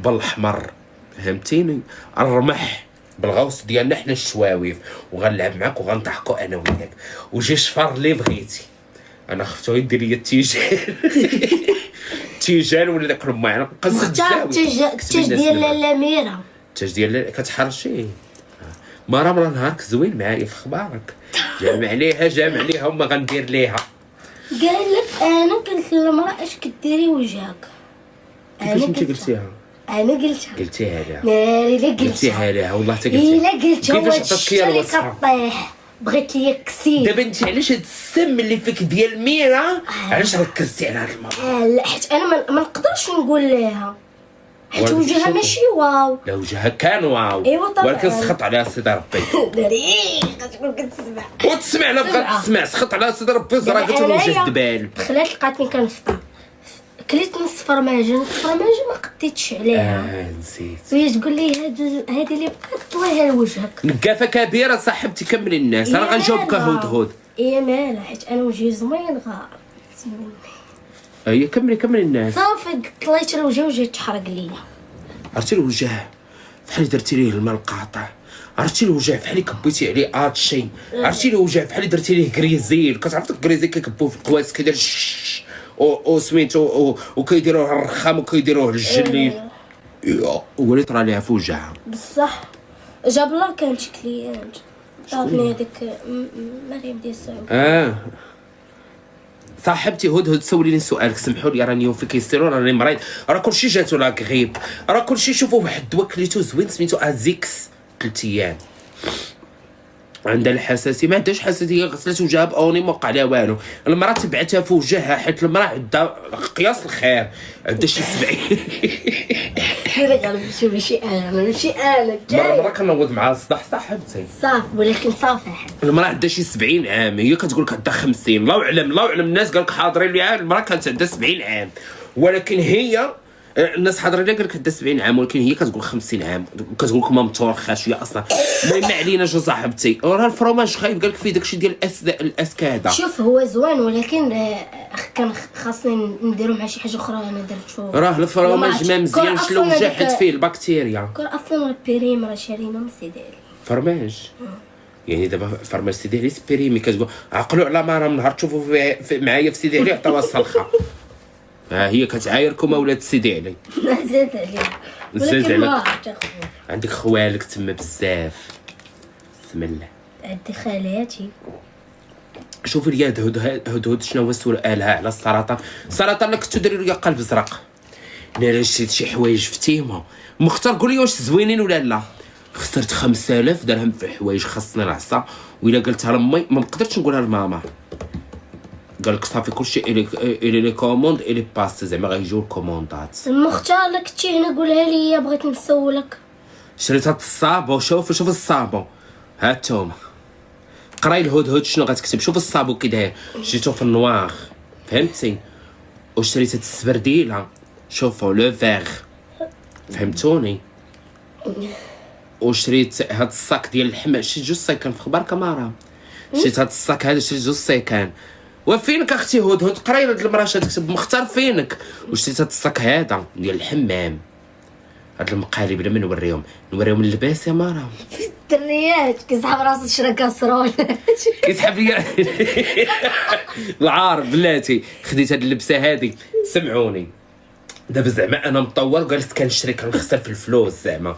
بالاحمر فهمتيني، الرمح بالغوص ديالنا حنا الشواويف، وغنلعب معاك وغنضحكوا انا وياك، وجي شفر اللي بغيتي. انا خفتو يدير لي التيجان تيجان ولا داك الماء نقص التاج ديال الاميره، التاج ديال كتحرشي مرة نهارك زوين معايا في خبارك، جامع عليها وما غندير ليها. قال لك انا قلت للمراه اش كديري وجهك، كيفاش انت قلتيها؟ انا قلتيها لها ناري لا قلتيها لها والله حتى الا قلت هو كيفاش عطاتك هي اللي الوصفه؟ كطيح بغيت ليا كسير. دابا انت علاش هاد السم اللي فيك ديال ميرا علاش ركزتي على هاد المرة؟ لا حيت انا ما نقدرش نقول لها حيت وجهها ماشي واو. لا وجهها كان واو، ايوا طبعا، ولكن سخط على سيدي ربي. ناري كتقول كتسمع وتسمع لا بغات تسمع، سخط على سيدي ربي زرقت الوجه دبال. دخلت لقاتني كنفطر، كليت نص فرماجه ما قديتش عليها. نسيت. وهي تقول لي هذه اللي بقات طويها لوجهك. نقافه كبيره صاحبتي كمل الناس، انا غنجاوبك هود. ايه مالها حيت انا وجهي زوين هي كملي الناس. صافي طليت الوجه وجهي تحرق ليا. عرفتي الوجه بحال درتي ليه الماء القاطع، عرفتي الوجه بحال كبيتي عليه اتشي، عرفتي الوجه بحال درتي ليه كريزيل. كتعرف داك الكريزيل كيكبوه في القواس كيدير او سميتو وكيديروه الرخام وكيديروه الجلي. هو اللي طرا ليها في وجهها بصح. جاب الله كان شي كليانت عطني هذيك مريم ديال السعود. صاحبتي هدهد سوليني سؤالك، سمحوا لي راني يوم في كيستيرون راني مريض، راه كلشي جاتو لا غريب، راه كلشي شوفوا واحد الدواء كليتو زوين سميتو ازيكس 3 ايام. عندها الحساسيه، ما عندهاش حساسيه، غسلت وجهها باوني ما وقع لها والو. المراه تبعتها في وجهها حيت المراه عندها قياس الخير، عندها شي 70. انا غنمشي ماشي انا مرة كنوض مع الصداع صاحبتي صافي، ولكن صافي المراه عندها شي 70 عام، هي كتقول لك عندها 50. الله اعلم الناس قال لك حاضرين ليها المراه كانت عندها 70 عام، ولكن هي الناس حاضرين لها قال لك عندها 70 عام، ولكن هي كتقول 50 عام وكتقول لك ما متورخه شويه اصلا. المهم ما علينا. جو صاحبتي راه الفرماج خايب، قال لك فيه داكشي ديال الاسكاده. شوف هو زوين، ولكن كان خاصني نديرو مع شي حاجه اخرى. انا درتو راه الفرماج ما مزيانش لو جاحد فيه البكتيريا. كون اصلا البيريم راه شارينا من سيدي علي فرماج. يعني دابا فرماج سيدي علي سبيريمي كتقول عقلوا على مرة من نهار تشوفوا معايا في سيدي علي عطاوها الصلخه. هي كتعايركم اولاد سيدي علي. زاد عليك عندك خوالك تما بزاف. بسم الله. عندي خالاتي. شوفي لي هدهد شنو هو سؤالها على السرطان. السرطان اللي كنتو ديروا لي قلب زرق. انا شريت شي حوايج في تيما مختار، قولي واش زوينين ولا لا. خسرت 5000 درهم في حوايج خاصني العصا، وإلا قلتها لامي ما قدرتش نقولها لماما. قال لك صافي كلشي الي لي كوموند الي باس، زعما غيجيو الكوموندات. المختار اللي كنتي هنا قولها لي، بغيت نسولك. شريت هاد الصابون. شوف الصابون ها نتوما. قراي الهدهد شنو غتكتب. شوف الصابون كي داير، شريتو في النواغ فهمتي. وشريت هاد السبرديله شوفوا لو فيغ فهمتوني. وشريت هاد الصاك ديال اللحم، شريت 2 ساكان في خبار كامارا. شريت هاد الصاك هذا، شريت 2 ساكان. وفينك اختي هدهد قراي هاد المراه تكتب مختار فينك. وشريت هاد الصاك هذا ديال الحمام. هاد المقالب بلا ما نوريهم اللباس يا مارا. الدريات كيسحب راسو شرا كاسرون كيسحب لي العار بلاتي. خديت هاد اللبسه هادي. سمعوني دابا زعما انا مطول، جالس كنشري كنخسر في الفلوس زعما،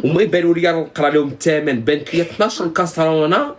وما يبانوا لي نقرا لهم الثمن. بانت لي 12 كاسرونه